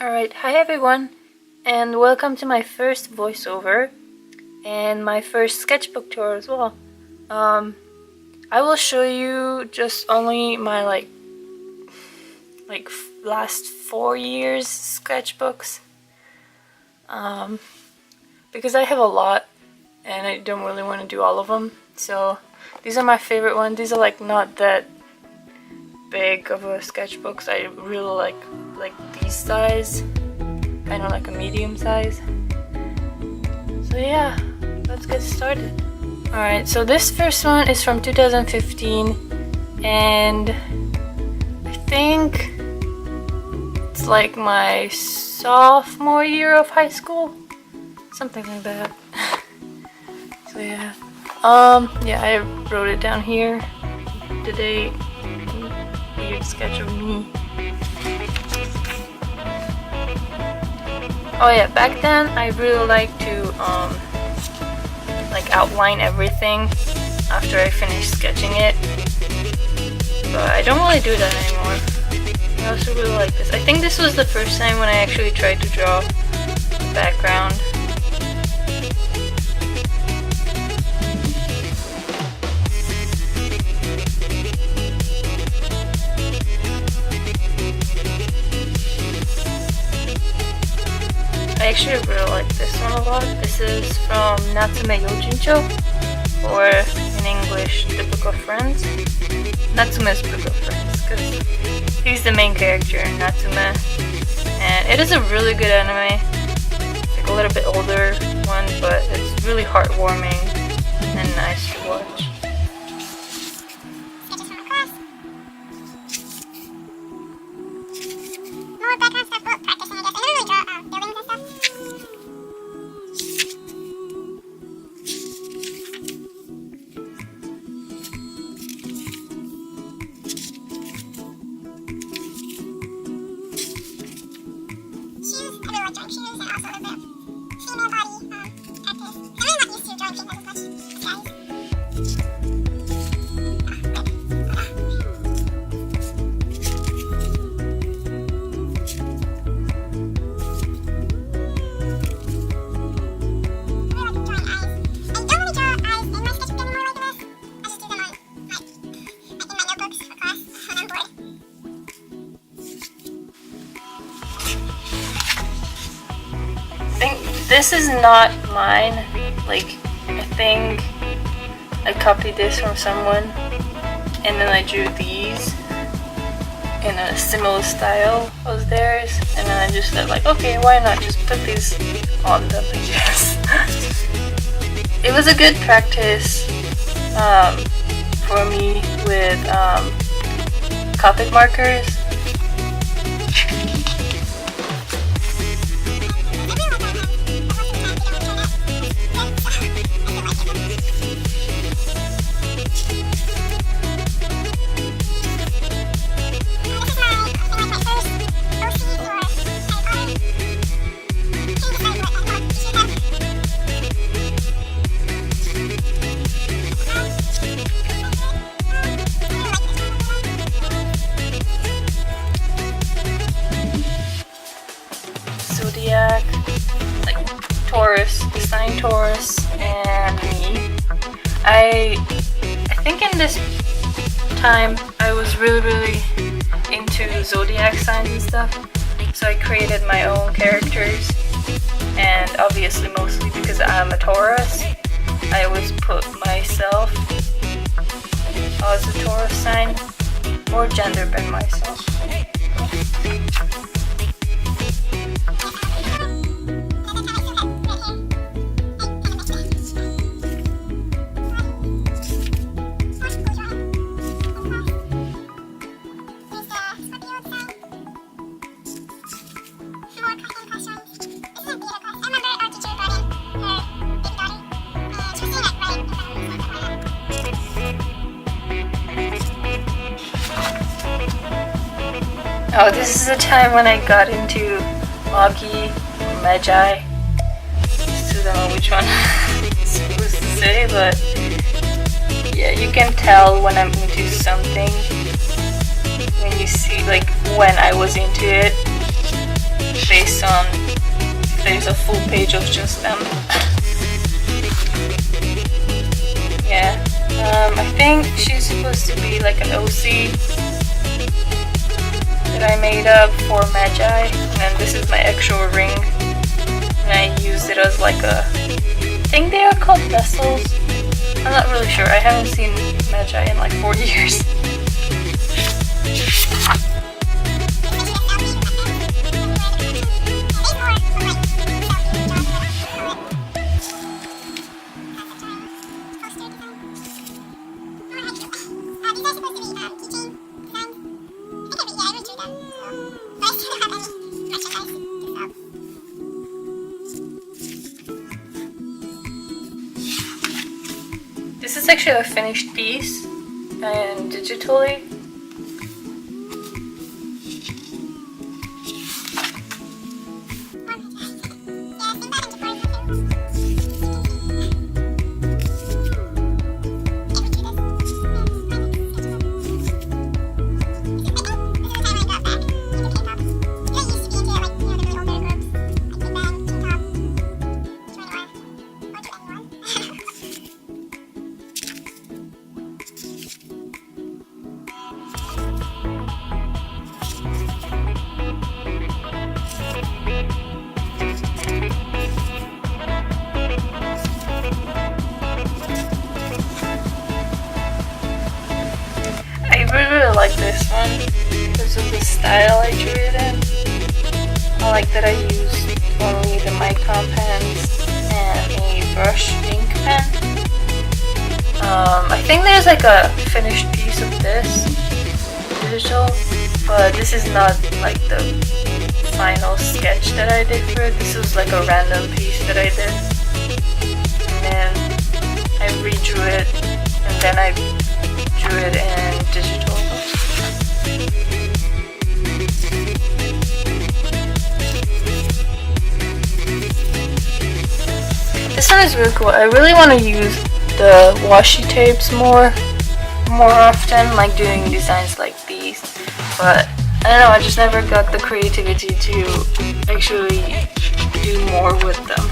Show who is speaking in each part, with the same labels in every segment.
Speaker 1: Alright, hi everyone, and welcome to my first voiceover and my first sketchbook tour as well. I will show you just only my last 4 years sketchbooks, because I have a lot and I don't really want to do all of them. So these are my favorite ones. These are like not that big of a sketchbooks. I really like these size, kind of like a medium size. So yeah, let's get started. Alright, so this first one is from 2015, and I think it's like my sophomore year of high school, something like that. So yeah, I wrote it down here, the date, weird sketch of me. Oh yeah, back then I really liked to outline everything after I finish sketching it, but I don't really do that anymore. I also really like this. I think this was the first time when I actually tried to draw a background. I actually really like this one a lot. This is from Natsume Yojincho, or in English, The Book of Friends. Natsume's Book of Friends, because he's the main character in Natsume, and it is a really good anime. It's like a little bit older one, but it's really heartwarming and nice to watch.
Speaker 2: More background stuff, book practicing, I guess. I never really draw buildings and stuff. Shoes, I really like drawing shoes, and also a little bit of female body tattoos. I'm really not used to drawing females as much, guys.
Speaker 1: This is not mine. I think I copied this from someone, and then I drew these in a similar style as theirs, and then I just said okay, why not just put these on them, I guess. It was a good practice for me with Copic markers. Zodiac, Taurus, the sign Taurus, and me. I think in this time I was really into Zodiac signs and stuff, so I created my own characters, and obviously mostly because I'm a Taurus, I always put myself as a Taurus sign, or gender by myself. Oh, this is the time when I got into Magi or Magi. Still don't know which one I'm supposed to say, but yeah, you can tell when I'm into something when you see when I was into it there's a full page of just them. Yeah, I think she's supposed to be like an OC that I made up for Magi, and then this is my actual ring, and I used it as like a, I think they are called vessels. I'm not really sure. I haven't seen Magi in like 4 years. This is actually a finished piece and digitally. I really like this one because of the style I drew it in. I like that I used only the micron pens and a brush ink pen. I think there's like a finished piece of this digital, but this is not like the final sketch that I did for it. This was like a random piece that I did, and then I redrew it, and then I drew it in digital. This one is really cool. I really want to use the washi tapes more often, like doing designs like these, but I don't know, I just never got the creativity to actually do more with them.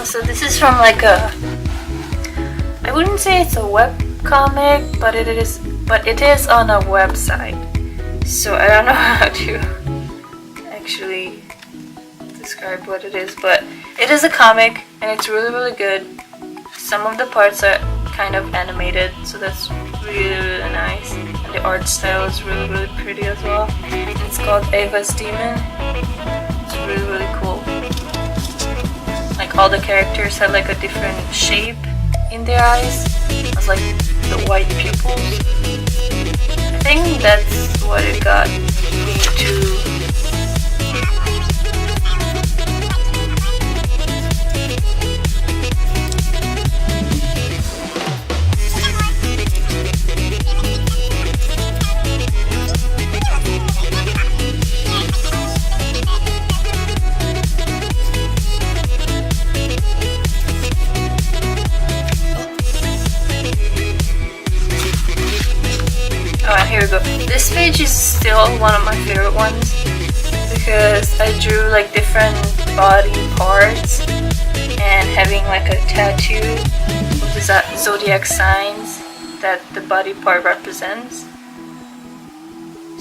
Speaker 1: So this is from like a, I wouldn't say it's a webcomic, but it is on a website. So I don't know how to actually describe what it is, but it is a comic and it's really good. Some of the parts are kind of animated, so that's really nice. And the art style is really pretty as well. It's called Ava's Demon. It's really cool. Like all the characters had like a different shape in their eyes. It's like the white pupils. I think that's what it got me to. Here we go. This page is still one of my favorite ones because I drew like different body parts and having like a tattoo with the Zodiac signs that the body part represents.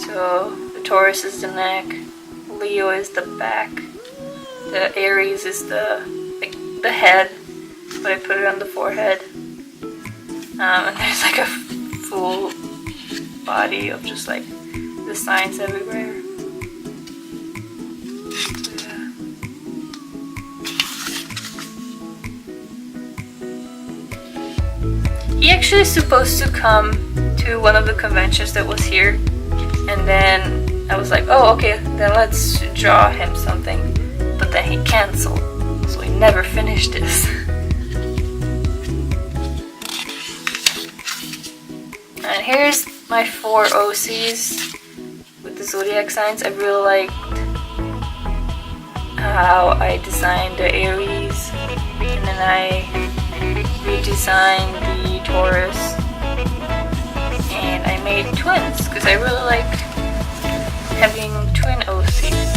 Speaker 1: So the Taurus is the neck, Leo is the back, the Aries is the head, but I put it on the forehead, and there's like a full body of just like the signs everywhere. So, yeah. He actually is supposed to come to one of the conventions that was here, and then I was like, oh okay, then let's draw him something, but then he canceled, so we never finished this. And here's my 4 OCs with the Zodiac signs. I really liked how I designed the Aries, and then I redesigned the Taurus, and I made twins because I really like having twin OCs.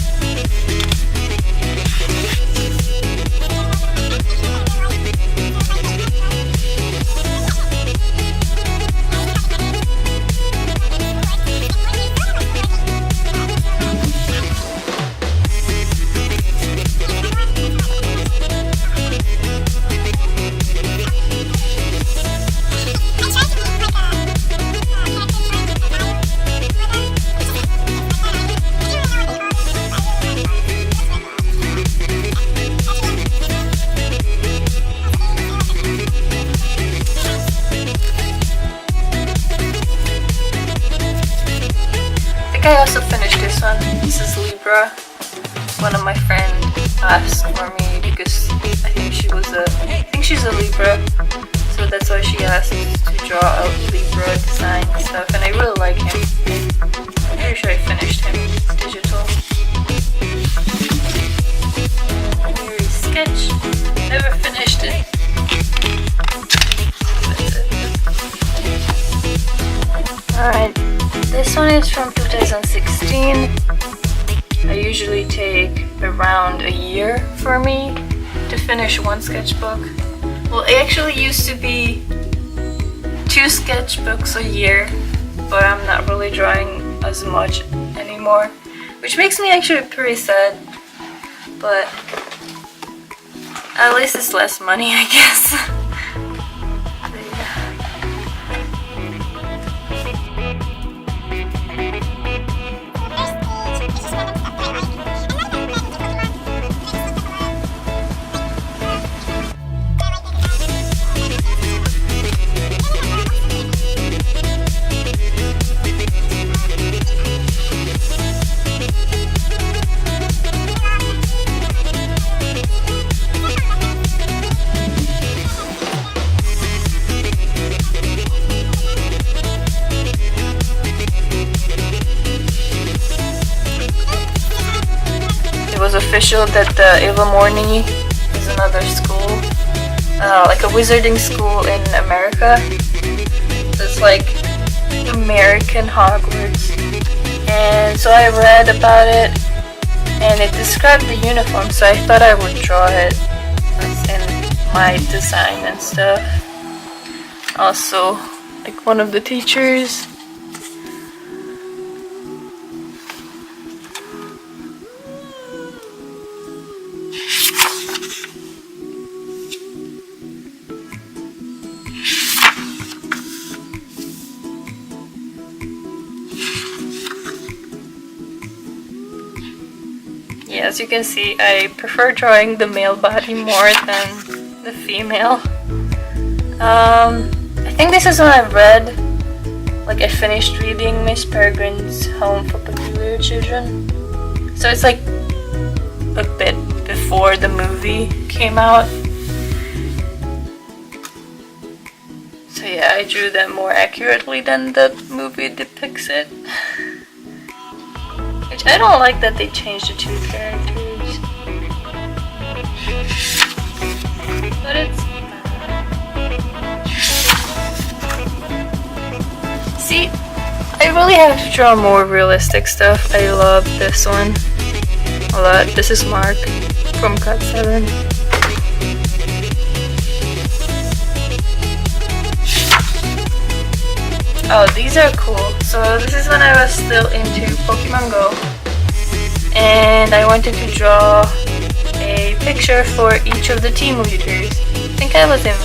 Speaker 1: I also finished this one. This is Libra. One of my friends asked for me because I think she's a Libra, so that's why she asked to draw out Libra design and stuff, and I really like him. I'm pretty sure I finished him digital. Here is Sketch. Never finished it. Alright. This one is from 2016. I usually take around a year for me to finish one sketchbook. Well, it actually used to be 2 sketchbooks a year, but I'm not really drawing as much anymore, which makes me actually pretty sad, but at least it's less money, I guess. It was official that the Ilvermorny is another school, like a wizarding school in America. It's like American Hogwarts, and so I read about it, and it described the uniform, so I thought I would draw it in my design and stuff. Also, like one of the teachers. Yeah, as you can see, I prefer drawing the male body more than the female. I think this is when I read, like I finished reading Miss Peregrine's Home for Peculiar Children. So it's like a bit before the movie came out. So yeah, I drew them more accurately than the movie depicts it. Which I don't like that they changed the 2 characters. But it's see, I really have to draw more realistic stuff. I love this one a lot. This is Mark from Cut 7. Oh, these are cool. So this is when I was still into Pokemon Go, and I wanted to draw a picture for each of the team leaders. I think I was in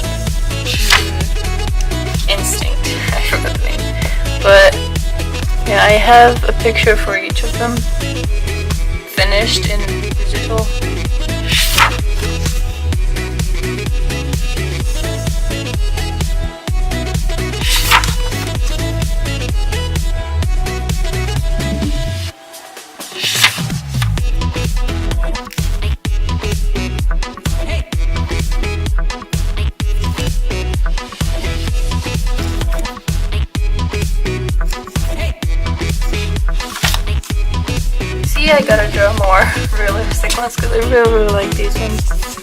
Speaker 1: Instinct. I forgot the name. But yeah, I have a picture for each of them finished in digital. gotta draw more realistic ones because I really, really like these ones.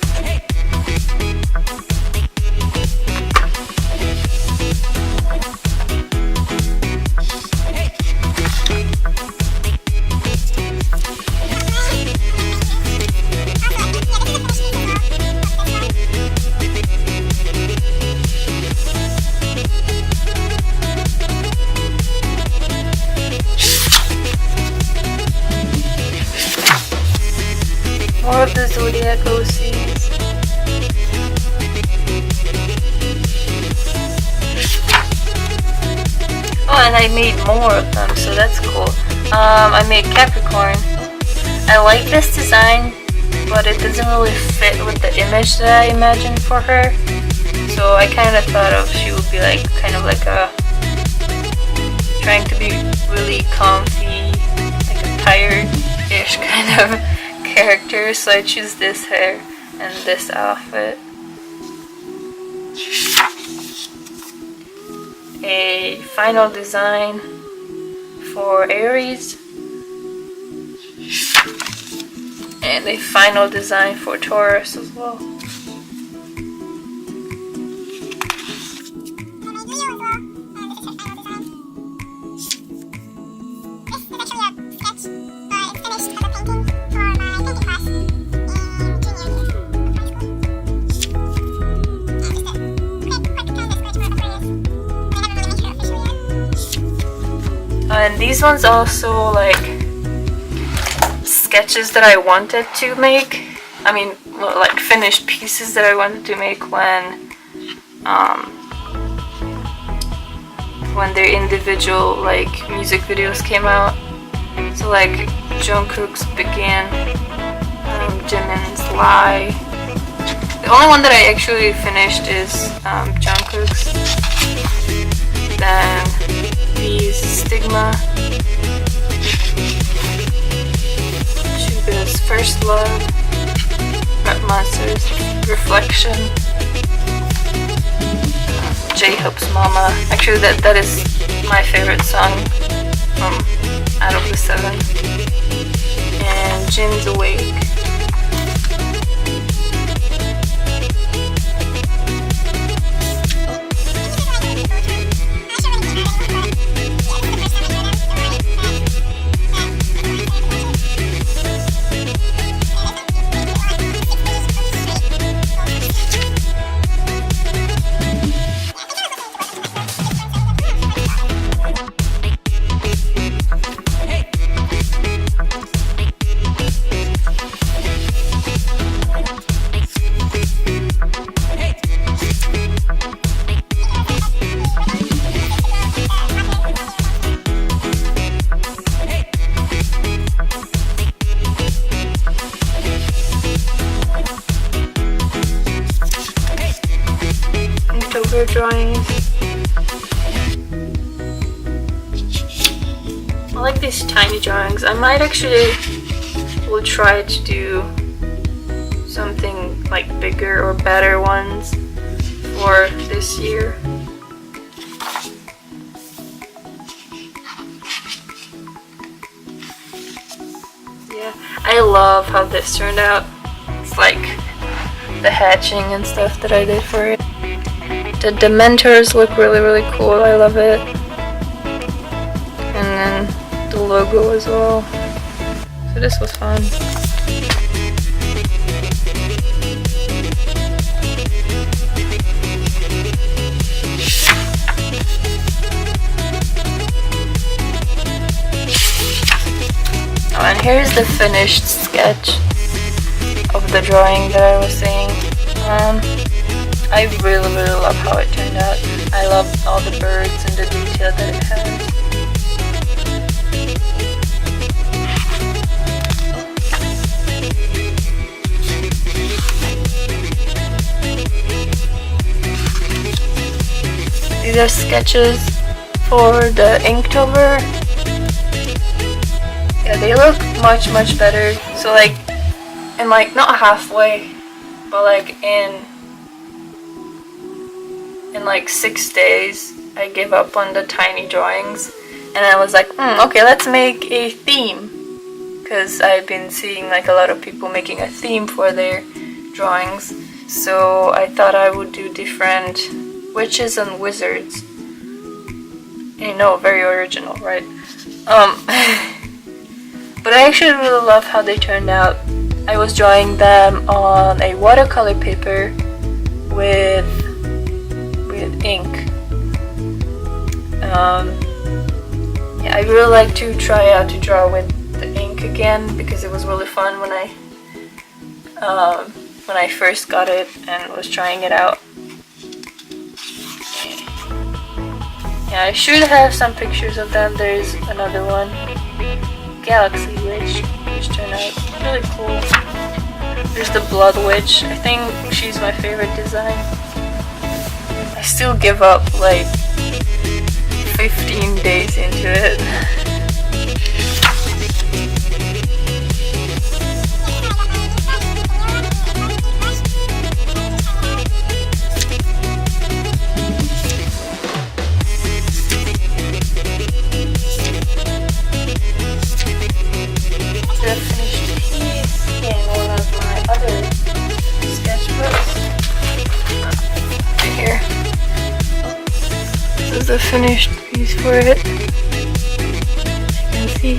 Speaker 1: More of the Zodiac OCs. Oh, and I made more of them, so that's cool. I made Capricorn. I like this design, but it doesn't really fit with the image that I imagined for her. So I kind of thought of she would be like kind of like a trying to be really comfy, like a tired-ish kind of character, so I choose this hair and this outfit. A final design for Aries and a final design for Taurus as well. And these ones also like sketches that I wanted to make. I mean, like finished pieces that I wanted to make when their individual like music videos came out. So like Jungkook's Begin, Jimin's Lie. The only one that I actually finished is Jungkook's. Then V's Stigma, Suga's First Love, Rap Monster's Reflection, J-Hope's Mama. Actually, that is my favorite song out of the 7. And Jin's Awake. Drawings. I like these tiny drawings. I might actually will try to do something like bigger or better ones for this year. Yeah, I love how this turned out. It's like the hatching and stuff that I did for it. The Dementors look really, really cool. I love it. And then the logo as well. So this was fun. Oh, and here's the finished sketch of the drawing that I was saying. I really, really love how it turned out. I love all the birds and the detail that it has. These are sketches for the Inktober. Yeah, they look much, much better. So like, in like, not halfway, but like in like 6 days, I gave up on the tiny drawings, and I was like, okay, let's make a theme, because I've been seeing like a lot of people making a theme for their drawings. So I thought I would do different witches and wizards. You know, very original, right? But I actually really love how they turned out. I was drawing them on a watercolor paper with ink. Yeah, I really like to try out to draw with the ink again because it was really fun when I first got it and was trying it out. Yeah, I should have some pictures of them. There's another one, Galaxy Witch, which turned out really cool. There's the Blood Witch. I think she's my favorite design. I still give up like 15 days into it. The finished piece for it, as you can see.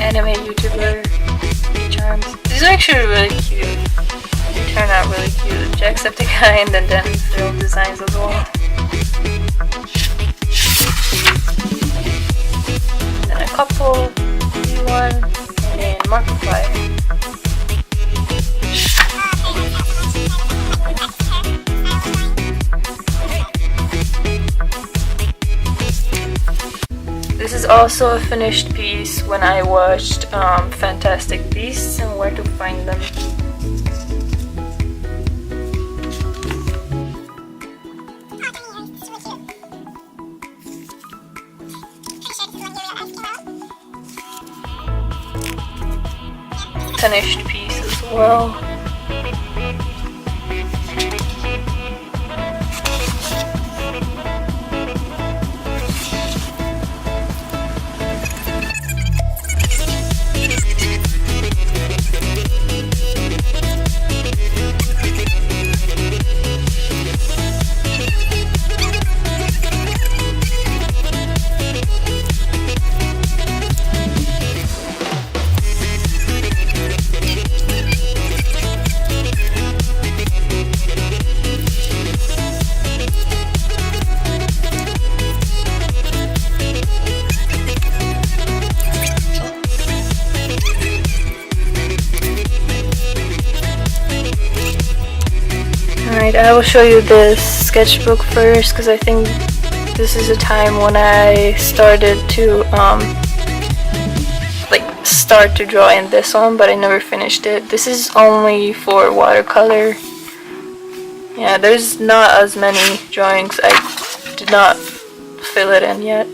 Speaker 1: Anime YouTuber charms. These are actually really cute. They turn out really cute. Jacksepticeye and then fill designs as well. Couple, one, and then Markiplier. This is also a finished piece when I watched Fantastic Beasts and Where to Find Them. Finished piece as well. Alright, I will show you this sketchbook first because I think this is a time when I started to start to draw in this one, but I never finished it. This is only for watercolor. Yeah, there's not as many drawings. I did not fill it in yet.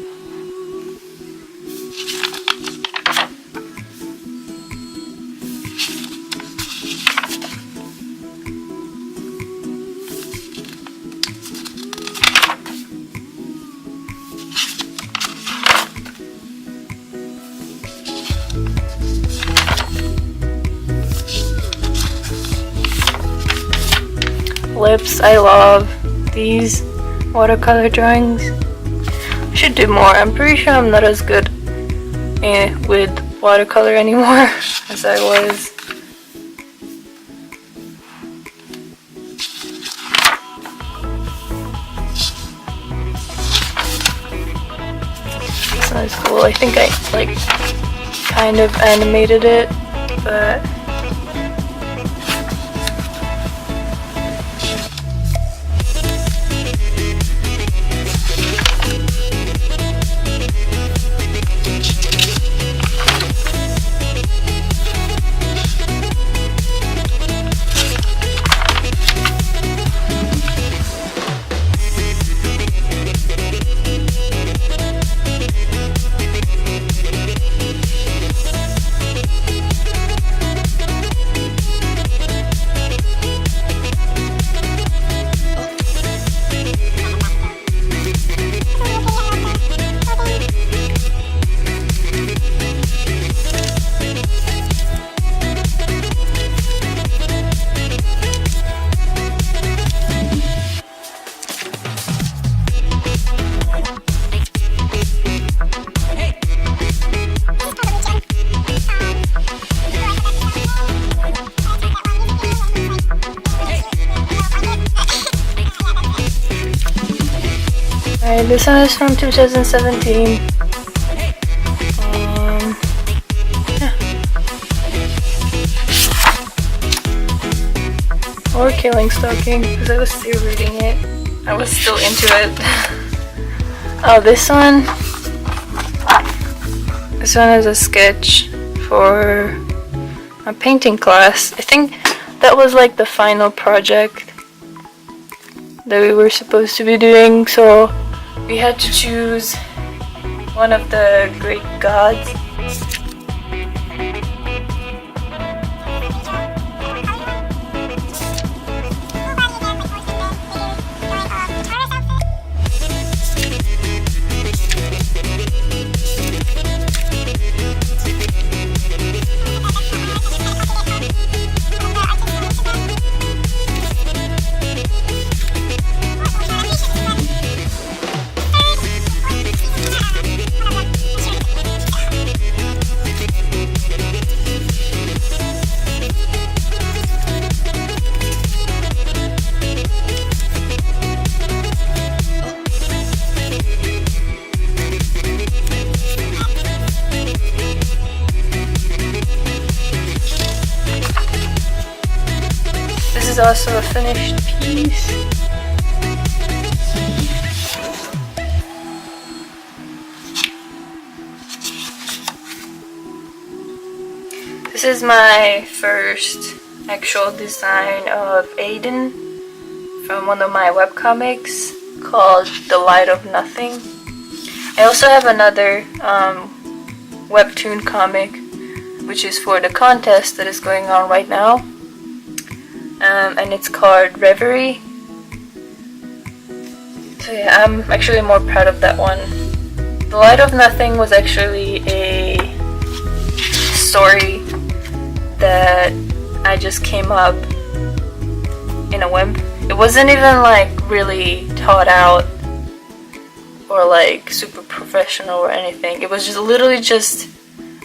Speaker 1: Lips, I love these watercolor drawings. I should do more. I'm pretty sure I'm not as good with watercolor anymore as I was. That's cool. I think I kind of animated it, but one is from 2017. Yeah. Or Killing Stalking, because I was still reading it. I was still into it. Oh, this one. This one is a sketch for a painting class. I think that was like the final project that we were supposed to be doing, so we had to choose one of the Greek gods. This is also a finished piece. This is my first actual design of Aiden from one of my webcomics called The Light of Nothing. I also have another webtoon comic which is for the contest that is going on right now. And it's called Reverie. So yeah, I'm actually more proud of that one. The Light of Nothing was actually a story that I just came up in a whim. It wasn't even like really thought out or like super professional or anything. It was just literally just,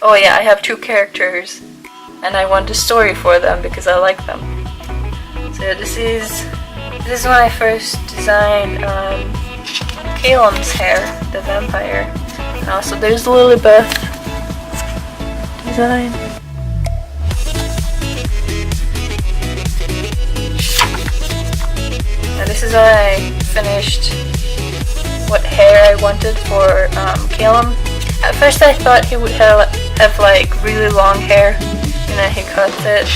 Speaker 1: oh yeah, I have two characters and I want a story for them because I like them. So this is when I first designed Calum's hair, the vampire. And also there's Lilibeth design. And this is when I finished what hair I wanted for Calum. At first I thought he would have like really long hair, and then he cuts it.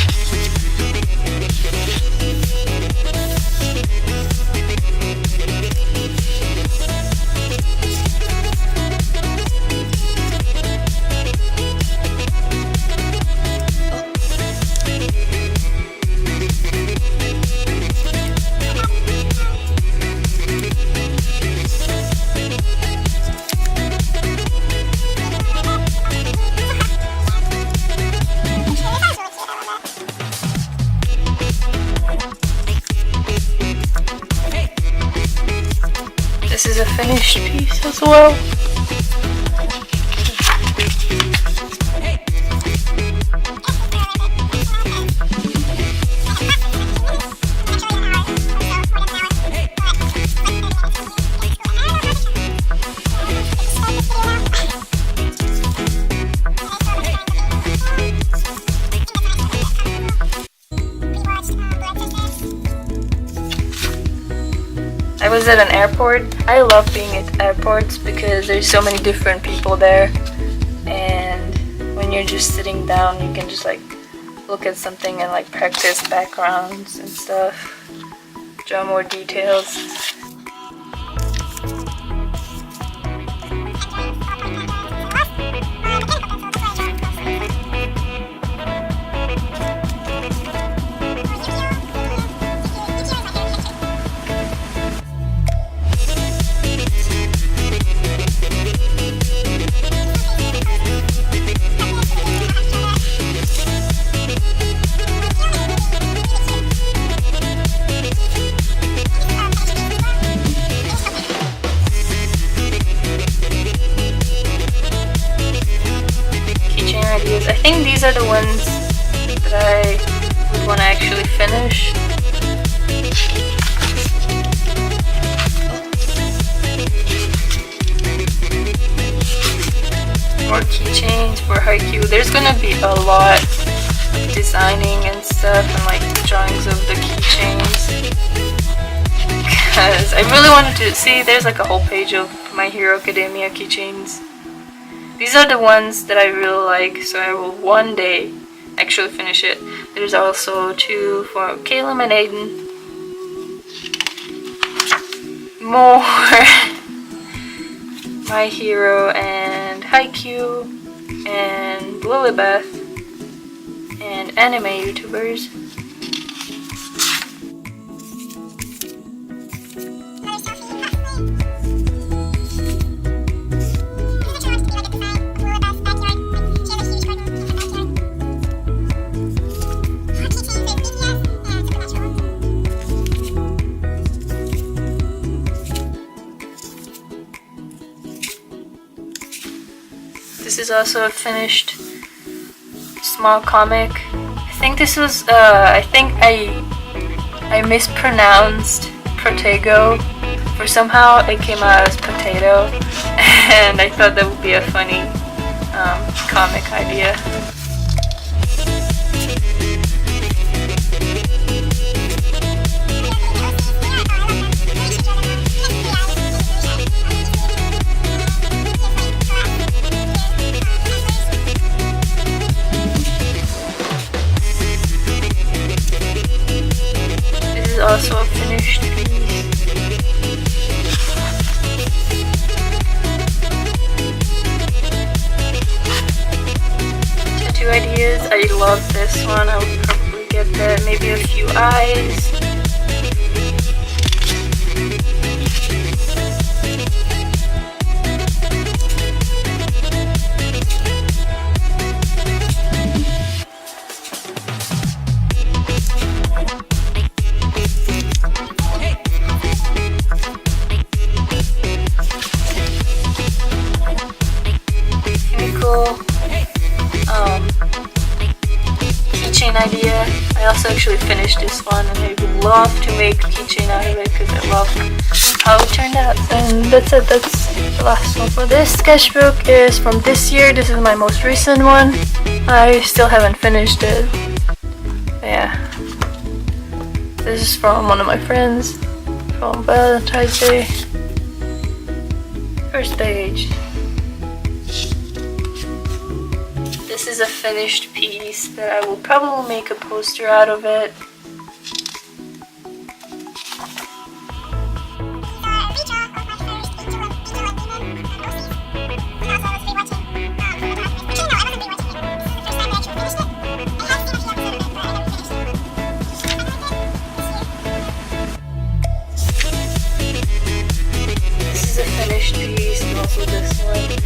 Speaker 1: This is a finished piece as well. I was at an airport. I love being at airports because there's so many different people there, and when you're just sitting down you can just like look at something and like practice backgrounds and stuff, draw more details. I think these are the ones that I would want to actually finish. more keychains for Haikyuu. There's gonna be a lot of designing and stuff and like drawings of the keychains. Because I really wanted to see, there's like a whole page of My Hero Academia keychains. These are the ones that I really like, so I will one day actually finish it. There's also 2 for Caleb and Aiden. More My Hero and Haikyuu and Lilibeth and anime YouTubers. This is also a finished small comic. I think this was, I think I mispronounced Protego, for somehow it came out as potato, and I thought that would be a funny comic idea. Also a finished piece. Tattoo ideas. I love this one. I would probably get that. Maybe a few eyes. Keychain idea. I also actually finished this one and I would love to make a keychain out of it because I love how it turned out. And that's it, that's the last one. For this sketchbook is from this year. This is my most recent one. I still haven't finished it. Yeah. This is from one of my friends from Valentine's Day. First page. This is a finished piece that I will probably make a poster out of it. This is a finished piece, and also this one.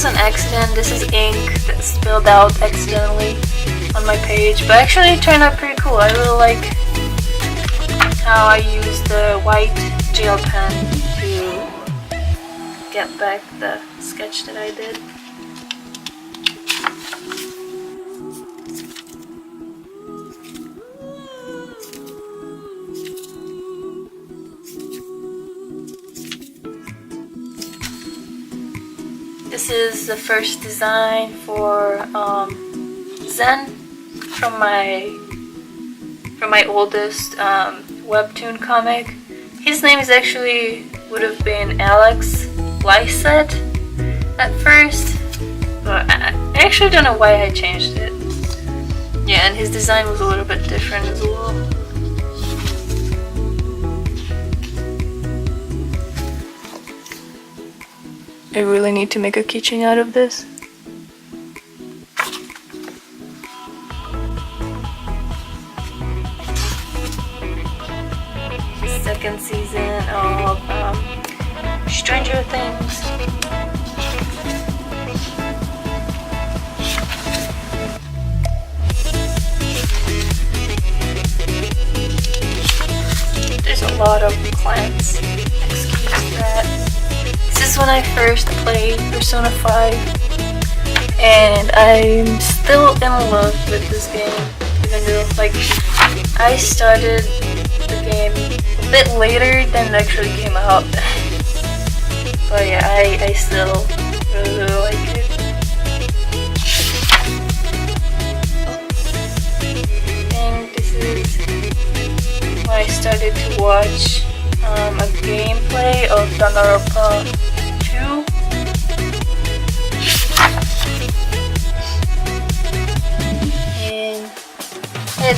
Speaker 1: An accident. This is ink that spilled out accidentally on my page, but actually it turned out pretty cool. I really like how I used the white gel pen to get back the sketch that I did. This is the first design for Zen from my oldest webtoon comic. His name is actually would have been Alex Lysette at first, but I actually don't know why I changed it. Yeah, and his design was a little bit different as well. I really need to make a keychain out of this. Second season of Stranger Things. when I first played Persona 5, and I'm still in love with this game, even though like I started the game a bit later than it actually came out. But yeah, I still really like it. And this is when I started to watch a gameplay of Danganronpa 2. And yeah,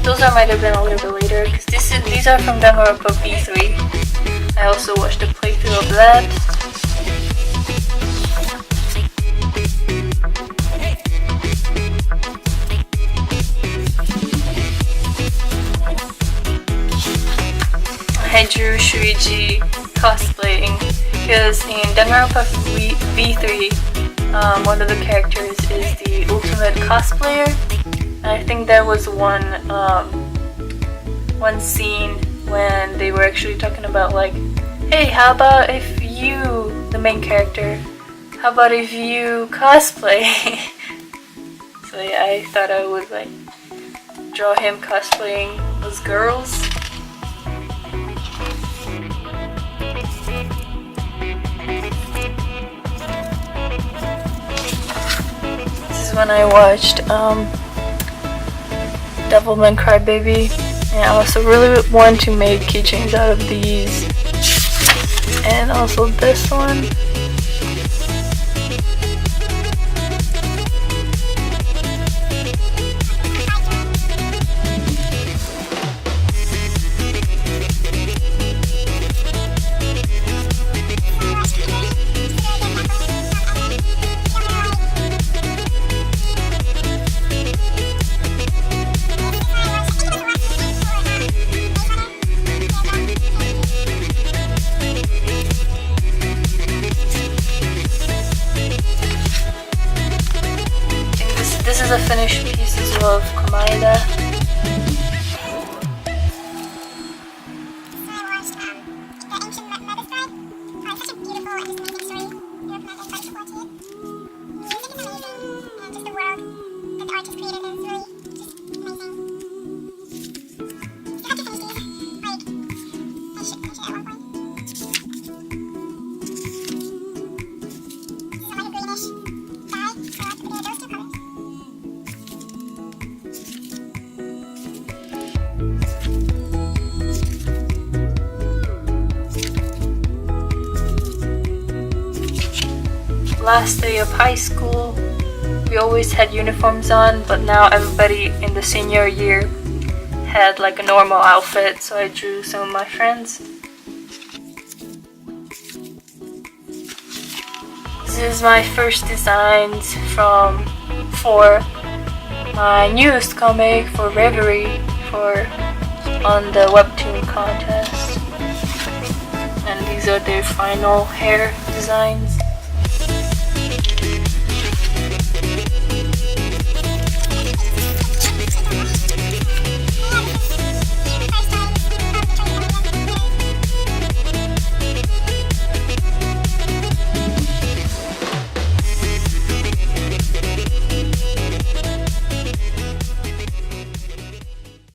Speaker 1: those might have been a little bit later because these are from Danganronpa V3. I also watched a playthrough of that. I drew Shuichi cosplaying because in Danganronpa V3, one of the characters is the ultimate cosplayer. And I think there was one scene when they were actually talking about like, hey, how about if you, the main character, how about if you cosplay? So yeah, I thought I would like draw him cosplaying those girls. This is when I watched Devilman Crybaby, and I also really want to make keychains out of these, and also this one. This is a finished piece as well of Komaeda.
Speaker 2: So I watched The Ancient Mother's Bride. Such a beautiful and just amazing story. I recommend everybody to watch it. The music is amazing, and just the world that the artist created is really just amazing. You have to finish these. Like, I should finish it at one point. This is like a greenish dye, so I have to put in those two colors.
Speaker 1: Last day of high school, we always had uniforms on, but now everybody in the senior year had like a normal outfit, so I drew some of my friends. This is my first designs for my newest comic for Reverie on the webtoon contest, and these are their final hair designs.